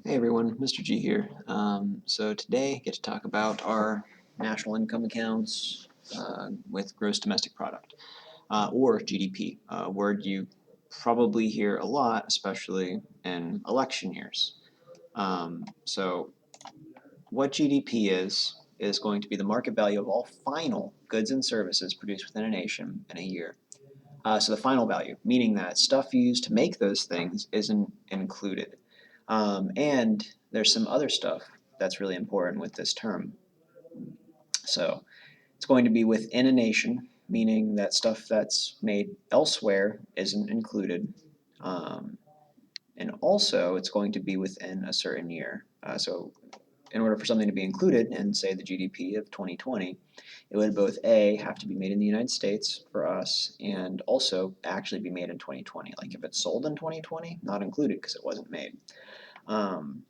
Hey everyone, Mr. G here. So today I get to talk about our national income accounts with gross domestic product, or GDP, a word you probably hear a lot, especially in election years. So what GDP is going to be the market value of all final goods and services produced within a nation in a year. So the final value, meaning that stuff used to make those things isn't included. And there's some other stuff that's really important with this term. So it's going to be within a nation, meaning that stuff that's made elsewhere isn't included. Um, and also, it's going to be within a certain year. So in order for something to be included in, say, the GDP of 2020, it would both A, have to be made in the United States for us, and also actually be made in 2020. Like if it's sold in 2020, not included because it wasn't made. Um,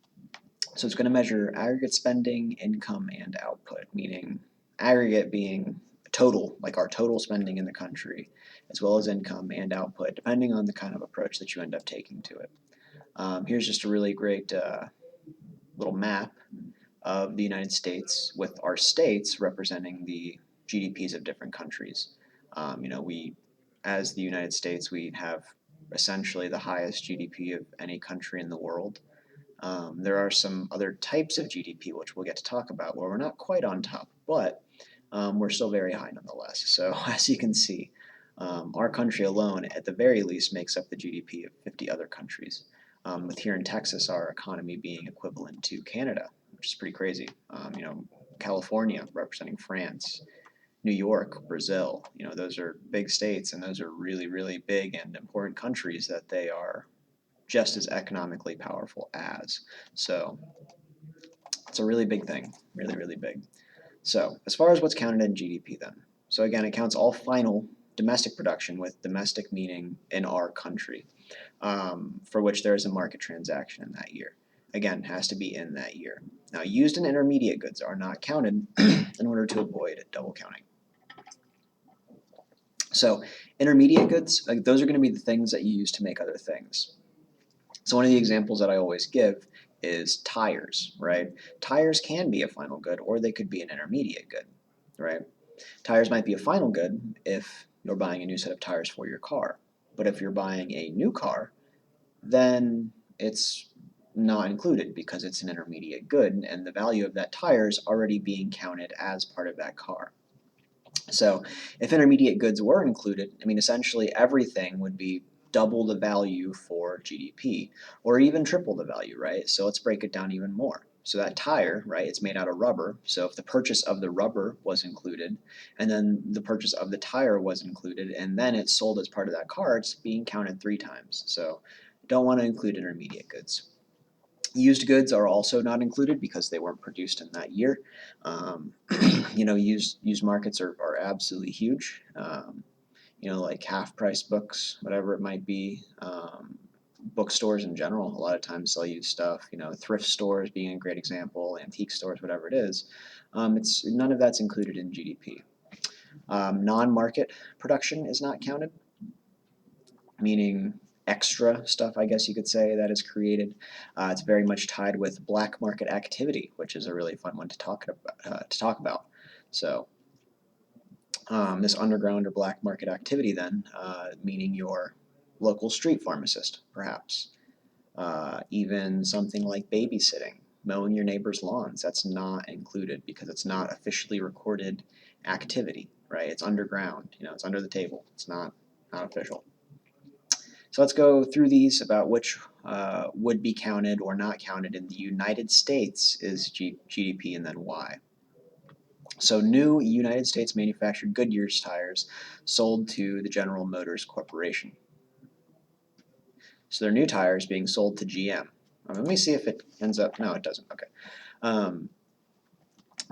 so it's going to measure aggregate spending, income, and output, meaning aggregate being total, like our total spending in the country, as well as income and output, depending on the kind of approach that you end up taking to it. Here's just a really great little map of the United States with our states representing the GDPs of different countries. We, as the United States, we have essentially the highest GDP of any country in the world. There are some other types of GDP, which we'll get to talk about, where we're not quite on top, but we're still very high nonetheless. So as you can see, our country alone, at the very least, makes up the GDP of 50 other countries. With here in Texas, our economy being equivalent to Canada, which is pretty crazy. California representing France, New York, Brazil. Those are big states, and those are really, really big and important countries that they are just as economically powerful as. So it's a really big thing, really, really big. So as far as what's counted in GDP then. So again, it counts all final domestic production, with domestic meaning in our country, for which there is a market transaction in that year. Again, has to be in that year. Now, used and intermediate goods are not counted in order to avoid double counting. So intermediate goods, those are going to be the things that you use to make other things. So one of the examples that I always give is tires, right? Tires can be a final good, or they could be an intermediate good, right? Tires might be a final good if you're buying a new set of tires for your car. But if you're buying a new car, then it's not included because it's an intermediate good, and the value of that tire is already being counted as part of that car. So if intermediate goods were included, I mean, essentially everything would be double the value for GDP, or even triple the value, right? So let's break it down even more. So that tire, right, it's made out of rubber. So if the purchase of the rubber was included, and then the purchase of the tire was included, and then it's sold as part of that car, it's being counted 3 times. So don't want to include intermediate goods. Used goods are also not included because they weren't produced in that year. Um, used markets are absolutely huge. Like half price books, whatever it might be. Bookstores in general, a lot of times sell used stuff. Thrift stores being a great example, antique stores, whatever it is. It's none of that's included in GDP. Non-market production is not counted, meaning extra stuff, I guess you could say, that is created. It's very much tied with black market activity, which is a really fun one to talk about. So this underground or black market activity then, meaning your local street pharmacist, perhaps. Even something like babysitting, mowing your neighbor's lawns, that's not included because it's not officially recorded activity, right? It's underground, it's under the table, it's not official. So let's go through these about which would be counted or not counted in the United States is GDP, and then why. So new United States manufactured Goodyear's tires sold to the General Motors Corporation. So their new tires being sold to GM. Let me see if it ends up, no it doesn't, okay.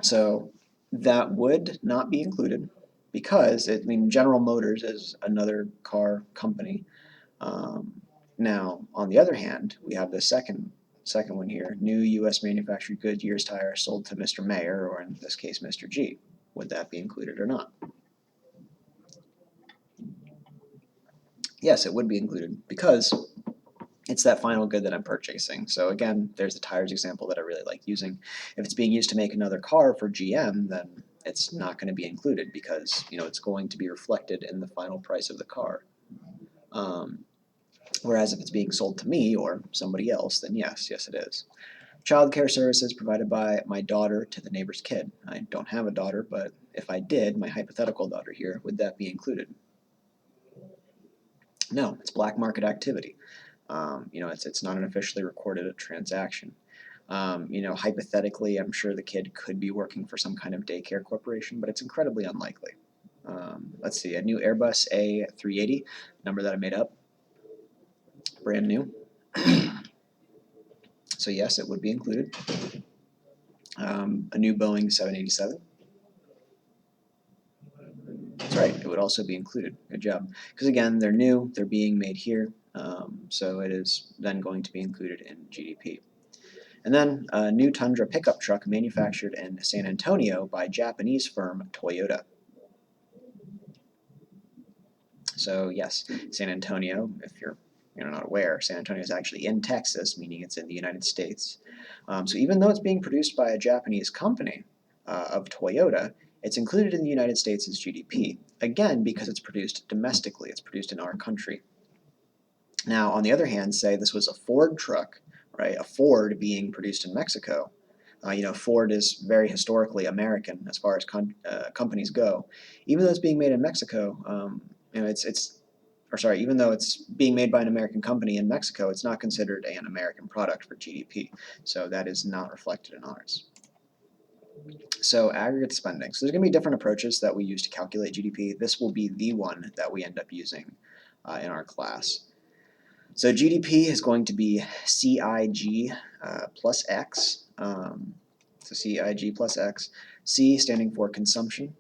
So that would not be included because, General Motors is another car company. Now, on the other hand, we have the second one here. New U.S. manufactured Goodyear's tire sold to Mr. Mayor, or in this case, Mr. G. Would that be included or not? Yes, it would be included because it's that final good that I'm purchasing. So again, there's the tires example that I really like using. If it's being used to make another car for GM, then it's not going to be included because it's going to be reflected in the final price of the car. Whereas if it's being sold to me or somebody else, then yes, it is. Childcare services provided by my daughter to the neighbor's kid. I don't have a daughter, but if I did, my hypothetical daughter here, would that be included? No, it's black market activity. It's not an officially recorded transaction. Hypothetically, I'm sure the kid could be working for some kind of daycare corporation, but it's incredibly unlikely. Let's see, a new Airbus A380, number that I made up, brand new. So yes, it would be included. A new Boeing 787. That's right, it would also be included. Good job. Because again, they're new, they're being made here, so it is then going to be included in GDP. And then a new Tundra pickup truck manufactured in San Antonio by Japanese firm Toyota. So yes, San Antonio, if you're not aware, San Antonio is actually in Texas, meaning it's in the United States. So even though it's being produced by a Japanese company of Toyota, it's included in the United States' GDP, again because it's produced domestically, it's produced in our country. Now, on the other hand, say this was a Ford truck, right? A Ford being produced in Mexico. Ford is very historically American as far as companies go. Even though it's being made in Mexico, even though it's being made by an American company in Mexico, it's not considered an American product for GDP. So that is not reflected in ours. So aggregate spending. So there's going to be different approaches that we use to calculate GDP. This will be the one that we end up using in our class. So GDP is going to be CIG plus X. So CIG plus X. C standing for consumption.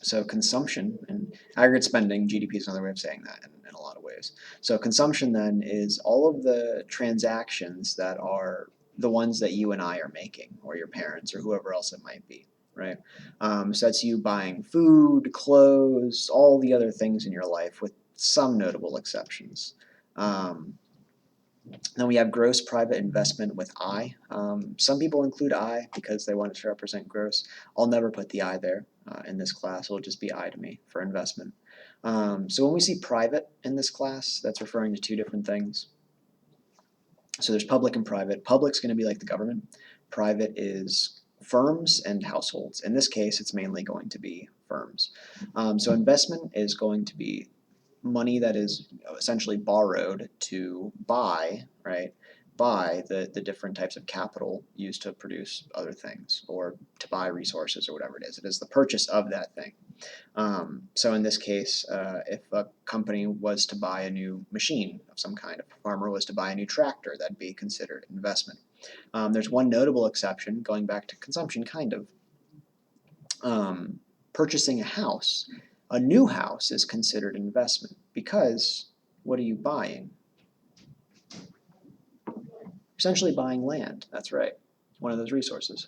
So consumption and aggregate spending, GDP is another way of saying that in a lot of ways. So consumption then is all of the transactions that are the ones that you and I are making, or your parents, or whoever else it might be, right? So that's you buying food, clothes, all the other things in your life with some notable exceptions. Then we have gross private investment with I. Some people include I because they want it to represent gross. I'll never put the I there in this class. It'll just be I to me for investment. So when we see private in this class, that's referring to two different things. So there's public and private. Public's going to be like the government. Private is firms and households. In this case, it's mainly going to be firms. So investment is going to be money that is essentially borrowed to buy, right? Buy the different types of capital used to produce other things or to buy resources or whatever it is. It is the purchase of that thing. So in this case, if a company was to buy a new machine of some kind, if a farmer was to buy a new tractor, that'd be considered investment. There's one notable exception, going back to consumption kind of. Purchasing a house. A new house is considered investment because what are you buying? Essentially buying land, that's right, one of those resources.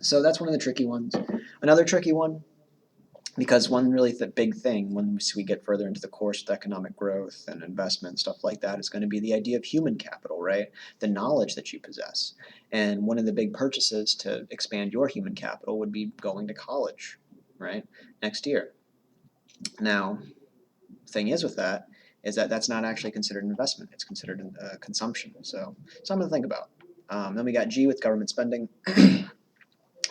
So that's one of the tricky ones. Another tricky one, because one really big thing when we get further into the course with economic growth and investment, stuff like that, is going to be the idea of human capital, right? The knowledge that you possess. And one of the big purchases to expand your human capital would be going to college, right, next year. Now, the thing is with that is that that's not actually considered an investment. It's considered consumption. So something to think about. Then we got G with government spending.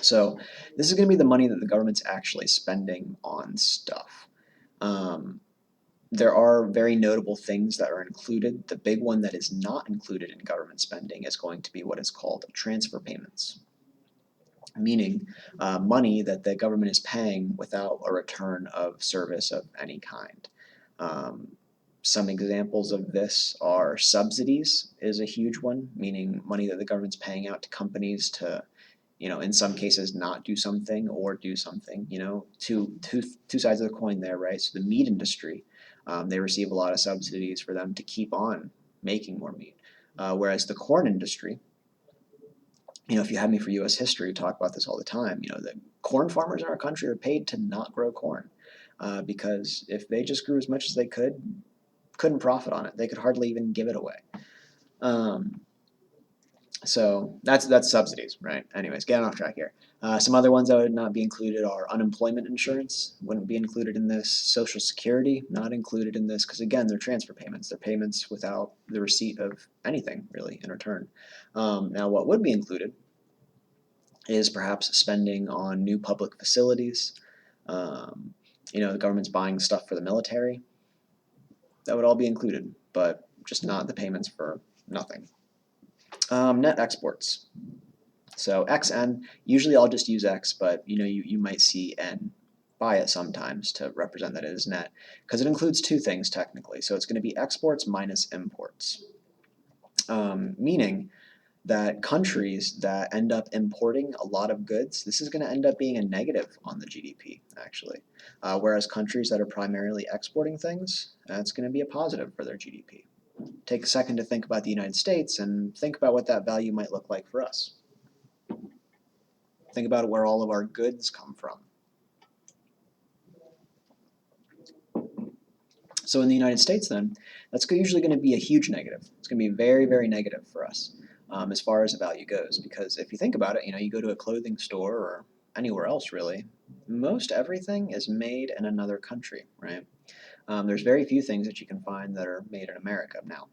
So this is going to be the money that the government's actually spending on stuff. There are very notable things that are included. The big one that is not included in government spending is going to be what is called transfer payments, meaning money that the government is paying without a return of service of any kind. Some examples of this are subsidies is a huge one, meaning money that the government's paying out to companies to, in some cases not do something or do something, two sides of the coin there, right? So the meat industry, they receive a lot of subsidies for them to keep on making more meat. Whereas the corn industry, if you had me for U.S. history, talk about this all the time, the corn farmers in our country are paid to not grow corn because if they just grew as much as they could, couldn't profit on it. They could hardly even give it away. Um, so that's subsidies, right? Anyways, getting off track here. Some other ones that would not be included are unemployment insurance, wouldn't be included in this. Social Security, not included in this, because again, they're transfer payments. They're payments without the receipt of anything really in return. Now, what would be included is perhaps spending on new public facilities. Um, the government's buying stuff for the military. That would all be included, but just not the payments for nothing. Net exports. So XN, usually I'll just use X, but you might see N by it sometimes to represent that it is net, because it includes two things technically. So it's going to be exports minus imports, meaning that countries that end up importing a lot of goods, this is going to end up being a negative on the GDP actually, whereas countries that are primarily exporting things, that's going to be a positive for their GDP. Take a second to think about the United States and think about what that value might look like for us. Think about where all of our goods come from. So in the United States then, that's usually going to be a huge negative. It's going to be very, very negative for us as far as the value goes. Because if you think about it, you go to a clothing store or anywhere else really, most everything is made in another country, right? There's very few things that you can find that are made in America now.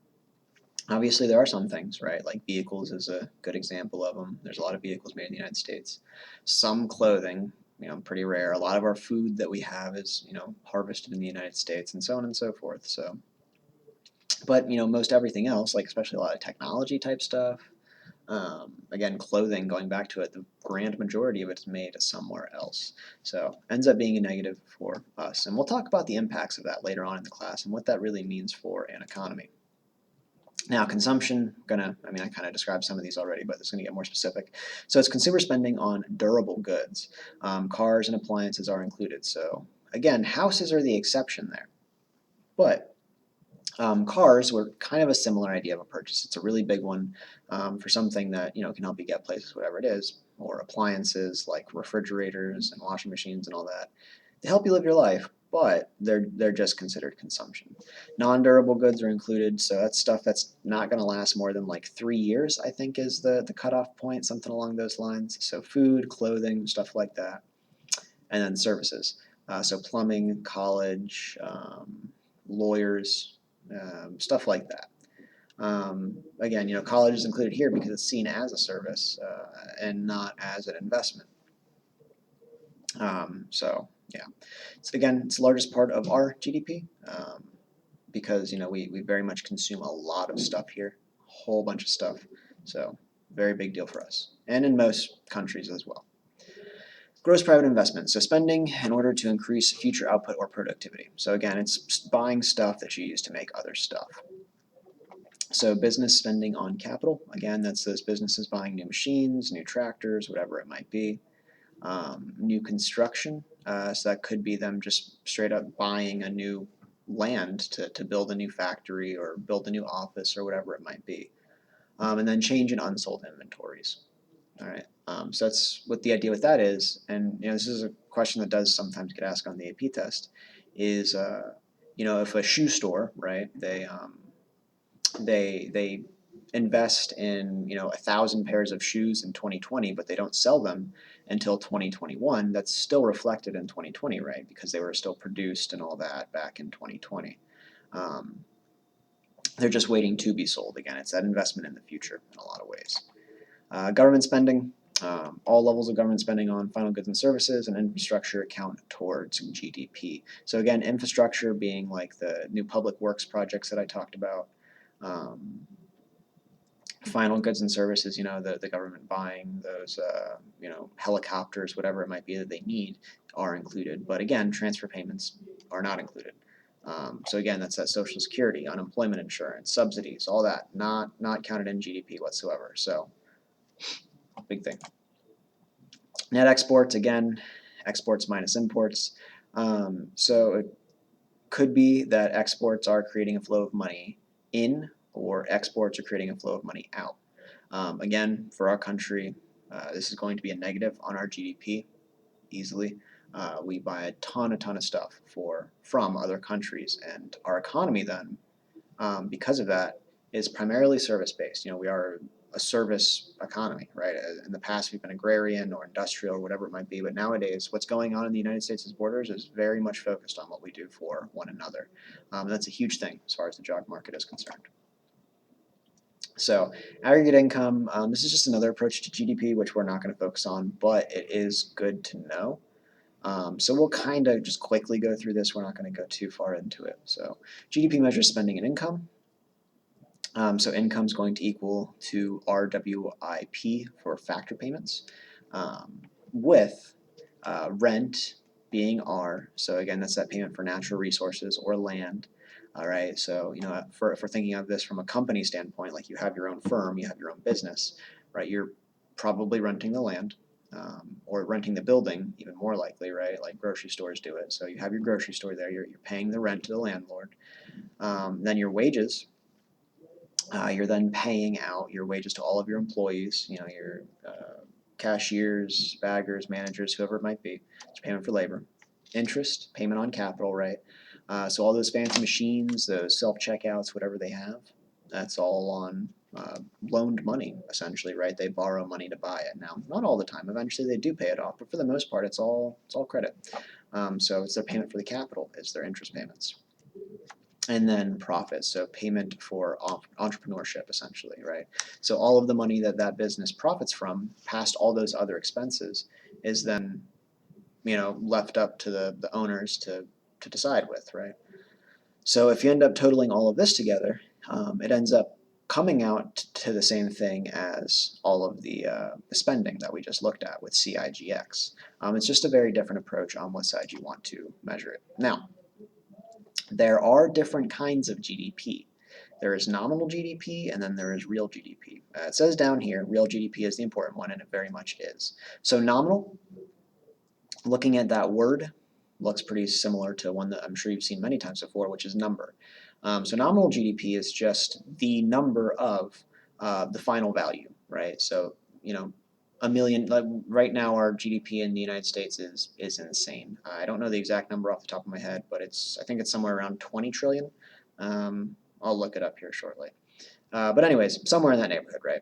Obviously, there are some things, right? Like vehicles is a good example of them. There's a lot of vehicles made in the United States. Some clothing, pretty rare. A lot of our food that we have is, harvested in the United States, and so on and so forth. So, but most everything else, like especially a lot of technology type stuff. Again, clothing, going back to it, the grand majority of it is made somewhere else. So ends up being a negative for us. And we'll talk about the impacts of that later on in the class and what that really means for an economy. Now, consumption, I kind of described some of these already, but it's going to get more specific. So it's consumer spending on durable goods. Cars and appliances are included. So again, houses are the exception there. But cars were kind of a similar idea of a purchase. It's a really big one for something that can help you get places, whatever it is, or appliances like refrigerators and washing machines and all that. They help you live your life, but they're just considered consumption. Non-durable goods are included, so that's stuff that's not going to last more than like 3 years, I think is the cutoff point, something along those lines. So food, clothing, stuff like that, and then services. So plumbing, college, lawyers, stuff like that. Again, college is included here because it's seen as a service and not as an investment. So yeah, so again, it's the largest part of our GDP because we very much consume a lot of stuff here, a whole bunch of stuff. So very big deal for us, and in most countries as well. Gross private investment, so spending in order to increase future output or productivity. So again, it's buying stuff that you use to make other stuff. So business spending on capital, again, that's those businesses buying new machines, new tractors, whatever it might be. New construction, so that could be them just straight up buying a new land to build a new factory or build a new office or whatever it might be. And then change in unsold inventories. All right, so that's what the idea with that is, and this is a question that does sometimes get asked on the AP test, is if a shoe store, right, they invest in 1,000 pairs of shoes in 2020, but they don't sell them until 2021. That's still reflected in 2020, right? Because they were still produced and all that back in 2020. They're just waiting to be sold again. It's that investment in the future in a lot of ways. Government spending. All levels of government spending on final goods and services and infrastructure count towards GDP. So again, infrastructure being like the new public works projects that I talked about. Final goods and services, the government buying those, helicopters, whatever it might be that they need, are included. But again, transfer payments are not included. So again, that's that Social Security, unemployment insurance, subsidies, all that, not counted in GDP whatsoever. So big thing. Net exports, again, exports minus imports. So it could be that exports are creating a flow of money in, or exports are creating a flow of money out. Again, for our country, this is going to be a negative on our GDP easily. We buy a ton of stuff from other countries, and our economy then because of that, is primarily service-based. We are a service economy, right? In the past, we've been agrarian or industrial or whatever it might be, but nowadays, what's going on in the United States' borders is very much focused on what we do for one another. That's a huge thing as far as the job market is concerned. So aggregate income, this is just another approach to GDP, which we're not going to focus on, but it is good to know. So we'll kind of just quickly go through this. We're not going to go too far into it. So GDP measures spending and income. So income is going to equal to RWIP for factor payments, with rent being R. So again, that's that payment for natural resources or land. All right, so if we're thinking of this from a company standpoint, like you have your own firm, you have your own business, right? You're probably renting the land, or renting the building, even more likely, right? Like grocery stores do it. So you have your grocery store there, you're paying the rent to the landlord. Then your wages, you're then paying out your wages to all of your employees, your cashiers, baggers, managers, whoever it might be. It's payment for labor. Interest, payment on capital, right? So all those fancy machines, those self-checkouts, whatever they have, that's all on loaned money, essentially, right? They borrow money to buy it. Now, not all the time. Eventually, they do pay it off, but for the most part, it's all credit. So it's their payment for the capital, it's their interest payments. And then profits, so payment for entrepreneurship, essentially, right? So all of the money that business profits from, past all those other expenses, is then, left up to the owners to decide with, right? So if you end up totaling all of this together, it ends up coming out to the same thing as all of the spending that we just looked at with CIGX. It's just a very different approach on what side you want to measure it. Now, there are different kinds of GDP. There is nominal GDP, and then there is real GDP. It says down here, real GDP is the important one, and it very much is. So nominal, looking at that word, looks pretty similar to one that I'm sure you've seen many times before, which is number. So nominal GDP is just the number of the final value, right? So, a million, like right now our GDP in the United States is insane. I don't know the exact number off the top of my head, but I think it's somewhere around 20 trillion. I'll look it up here shortly. But anyways, somewhere in that neighborhood, right?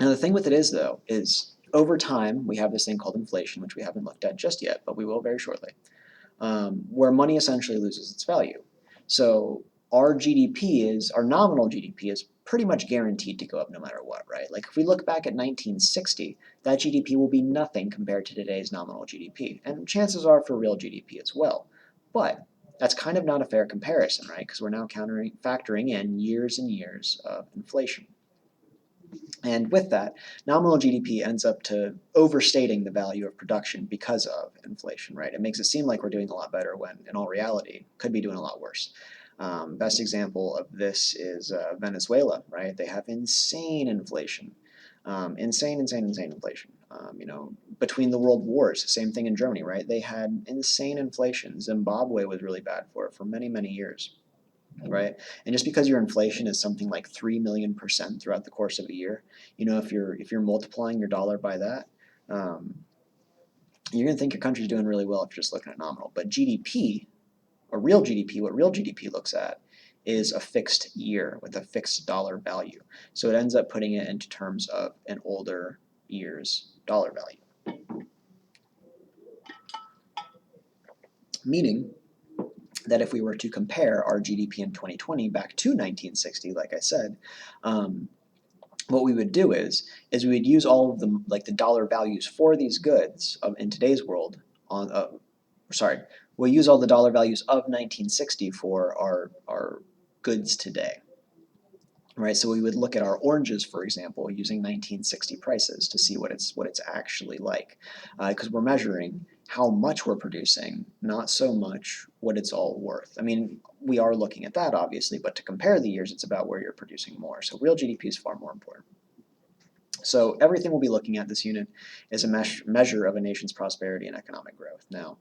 Now the thing with it is though, is over time we have this thing called inflation, which we haven't looked at just yet, but we will very shortly, where money essentially loses its value. So our nominal GDP is pretty much guaranteed to go up no matter what, right? Like if we look back at 1960, that GDP will be nothing compared to today's nominal GDP, and chances are for real GDP as well. But that's kind of not a fair comparison, right? Because we're now factoring in years and years of inflation. And with that, nominal GDP ends up to overstating the value of production because of inflation, right? It makes it seem like we're doing a lot better when, in all reality, could be doing a lot worse. Best example of this is Venezuela, right? They have insane inflation, insane inflation. Between the world wars, same thing in Germany, right? They had insane inflation. Zimbabwe was really bad for it for many, many years, right? And just because your inflation is something like 3 million% throughout the course of a year, if you're multiplying your dollar by that, you're gonna think your country's doing really well if you're just looking at nominal. But GDP, or real GDP, what real GDP looks at is a fixed year with a fixed dollar value. So it ends up putting it into terms of an older year's dollar value. Meaning that if we were to compare our GDP in 2020 back to 1960, like I said, what we would do is we would use all of the dollar values for these goods in today's world we'll use all the dollar values of 1960 for our goods today. Right, so we would look at our oranges, for example, using 1960 prices to see what it's actually like, because we're measuring how much we're producing, not so much what it's all worth. I mean, we are looking at that obviously, but to compare the years, it's about where you're producing more. So real GDP is far more important. So everything we'll be looking at this unit is a measure of a nation's prosperity and economic growth. Now,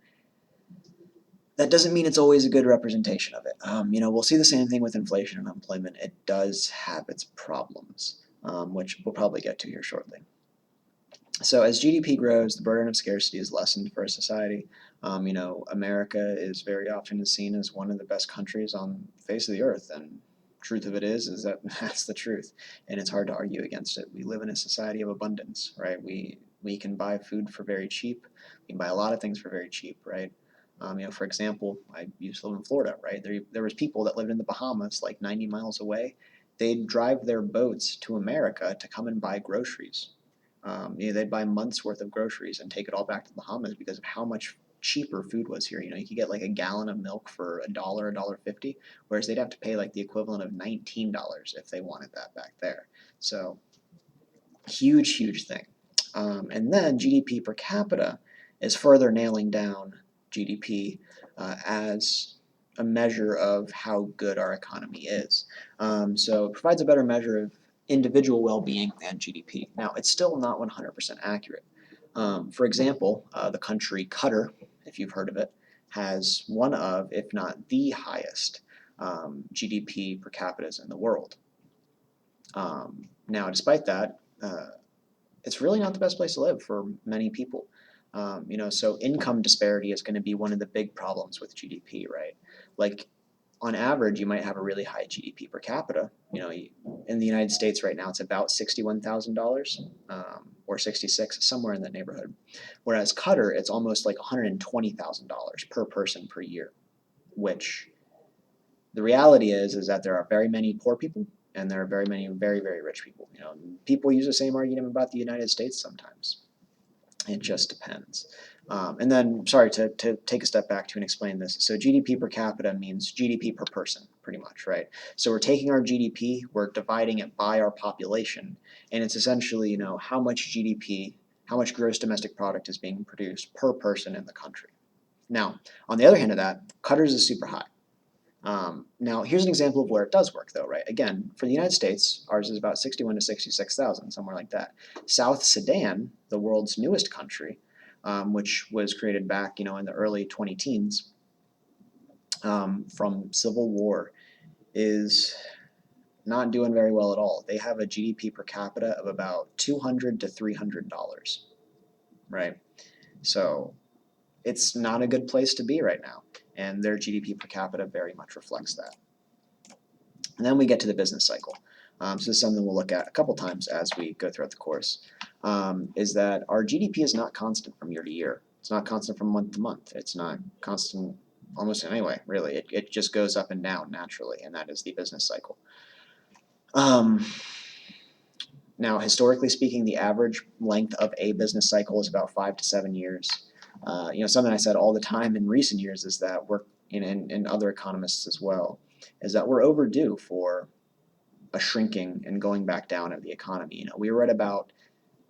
that doesn't mean it's always a good representation of it. We'll see the same thing with inflation and unemployment. It does have its problems, which we'll probably get to here shortly. So as GDP grows, the burden of scarcity is lessened for a society. America is very often seen as one of the best countries on the face of the earth, and truth of it is that that's the truth, and it's hard to argue against it. We live in a society of abundance, right? We can buy food for very cheap. We can buy a lot of things for very cheap, right? For example, I used to live in Florida, right? There was people that lived in the Bahamas, like 90 miles away. They'd drive their boats to America to come and buy groceries. They'd buy months worth of groceries and take it all back to the Bahamas because of how much cheaper food was here. You could get like a gallon of milk for $1.50, whereas they'd have to pay like the equivalent of $19 if they wanted that back there. So huge, huge thing. And then GDP per capita is further nailing down GDP as a measure of how good our economy is. So it provides a better measure of individual well-being than GDP. Now, it's still not 100% accurate. For example, the country Qatar, if you've heard of it, has one of, if not the highest, GDP per capita in the world. Now, despite that, it's really not the best place to live for many people. So income disparity is going to be one of the big problems with GDP, right? Like on average, you might have a really high GDP per capita. In the United States right now, it's about $61,000 or 66, somewhere in that neighborhood. Whereas Qatar, it's almost like $120,000 per person per year, which the reality is that there are very many poor people and there are very many very, very rich people. People use the same argument about the United States sometimes. It just depends. And then, sorry, to take a step back to explain this. So GDP per capita means GDP per person, pretty much, right? So we're taking our GDP, we're dividing it by our population, and it's essentially, how much GDP, how much gross domestic product is being produced per person in the country. Now, on the other hand of that, Qatar's is super high. Now, here's an example of where it does work, though, right? Again, for the United States, ours is about 61 to 66,000, somewhere like that. South Sudan, the world's newest country, which was created back, in the early 20 teens from civil war, is not doing very well at all. They have a GDP per capita of about $200 to $300, right? So it's not a good place to be right now, and their GDP per capita very much reflects that. And then we get to the business cycle. So this is something we'll look at a couple times as we go throughout the course, is that our GDP is not constant from year to year. It's not constant from month to month. It's not constant almost in any way, really. It just goes up and down naturally, and that is the business cycle. Now, historically speaking, the average length of a business cycle is about 5 to 7 years. Something I said all the time in recent years is that we're, and other economists as well, is that we're overdue for a shrinking and going back down of the economy. We were at about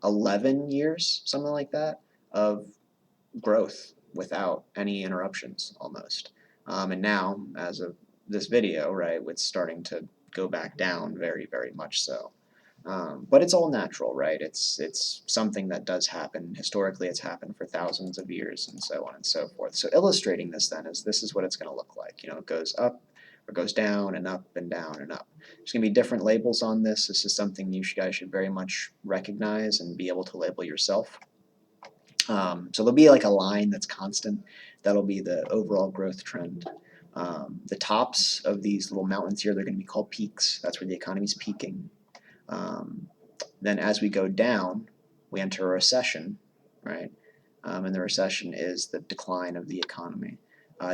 11 years, something like that, of growth without any interruptions almost. And now, as of this video, right, it's starting to go back down very, very much so. But it's all natural, right? It's something that does happen. Historically, it's happened for thousands of years and so on and so forth. So illustrating this then is this is what it's going to look like. It goes up or goes down and up and down and up. There's going to be different labels on this. This is something you guys should very much recognize and be able to label yourself. So there'll be like a line that's constant. That'll be the overall growth trend. The tops of these little mountains here, they're going to be called peaks. That's where the economy's peaking. Then as we go down, we enter a recession, right? And the recession is the decline of the economy.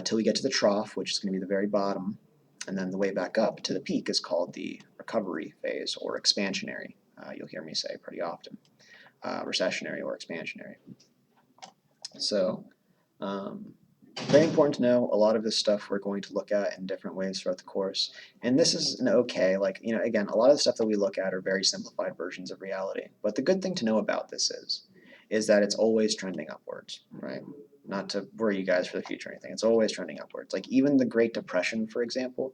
Till we get to the trough, which is going to be the very bottom, and then the way back up to the peak is called the recovery phase or expansionary. You'll hear me say pretty often, recessionary or expansionary. So very important to know. A lot of this stuff we're going to look at in different ways throughout the course. And this is an okay, again, a lot of the stuff that we look at are very simplified versions of reality. But the good thing to know about this is that it's always trending upwards, right? Not to worry you guys for the future or anything. It's always trending upwards. Like even the Great Depression, for example,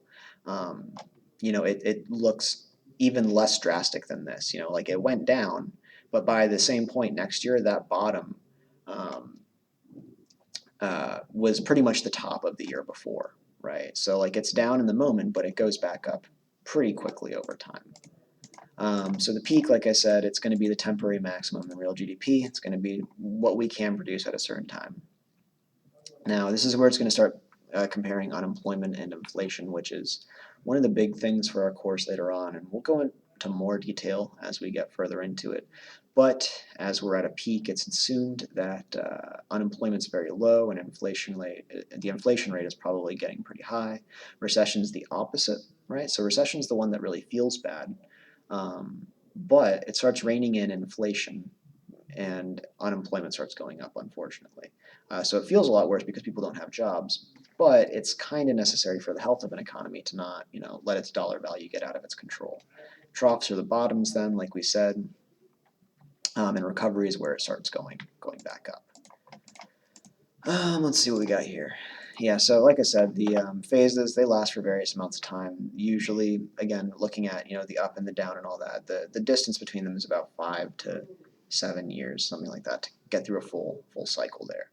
it looks even less drastic than this. Like it went down, but by the same point next year, that bottom was pretty much the top of the year before, right? So like it's down in the moment, but it goes back up pretty quickly over time. So the peak, like I said, it's going to be the temporary maximum in real GDP. It's going to be what we can produce at a certain time. Now, this is where it's going to start comparing unemployment and inflation, which is one of the big things for our course later on, and we'll go into more detail as we get further into it. But as we're at a peak, it's assumed that unemployment is very low and the inflation rate is probably getting pretty high. Recession is the opposite, right? So recession is the one that really feels bad, but it starts reining in inflation and unemployment starts going up, unfortunately. So it feels a lot worse because people don't have jobs, but it's kind of necessary for the health of an economy to not, let its dollar value get out of its control. Troughs are the bottoms then, like we said, and recovery is where it starts going back up. Let's see what we got here. Yeah, so like I said, the phases, they last for various amounts of time. Usually, again, looking at, the up and the down and all that, the distance between them is about 5 to 7 years, something like that, to get through a full cycle there.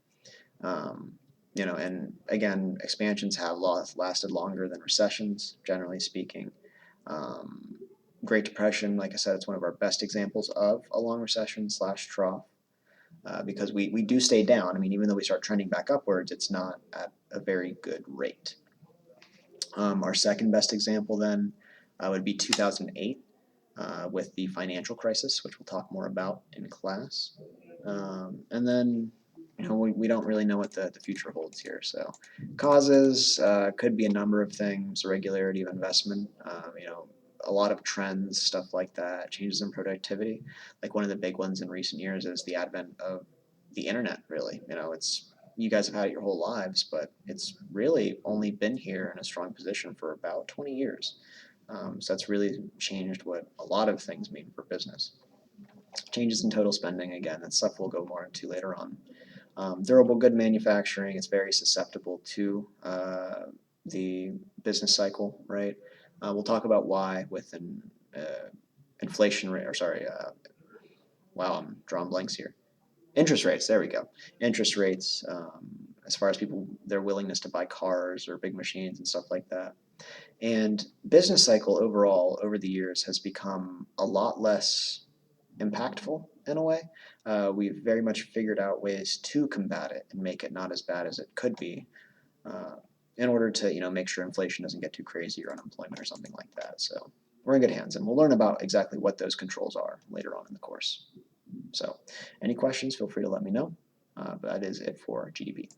And again, expansions have lasted longer than recessions, generally speaking. Great Depression, like I said, it's one of our best examples of a long recession / trough. Because we do stay down. I mean, even though we start trending back upwards, it's not at a very good rate. Our second best example then would be 2008 with the financial crisis, which we'll talk more about in class. And then, we don't really know what the future holds here. So causes could be a number of things, irregularity of investment, a lot of trends, stuff like that, changes in productivity. Like one of the big ones in recent years is the advent of the internet, really. You guys have had it your whole lives, but it's really only been here in a strong position for about 20 years. So that's really changed what a lot of things mean for business. Changes in total spending, again, that's stuff we'll go more into later on. Durable good manufacturing is very susceptible to the business cycle, right? We'll talk about why with an inflation rate, wow, I'm drawing blanks here. Interest rates, there we go. Interest rates, as far as people, their willingness to buy cars or big machines and stuff like that. And business cycle overall, over the years, has become a lot less impactful in a way. We've very much figured out ways to combat it and make it not as bad as it could be, in order to make sure inflation doesn't get too crazy or unemployment or something like that. So we're in good hands, and we'll learn about exactly what those controls are later on in the course. So any questions, feel free to let me know. But that is it for GDP.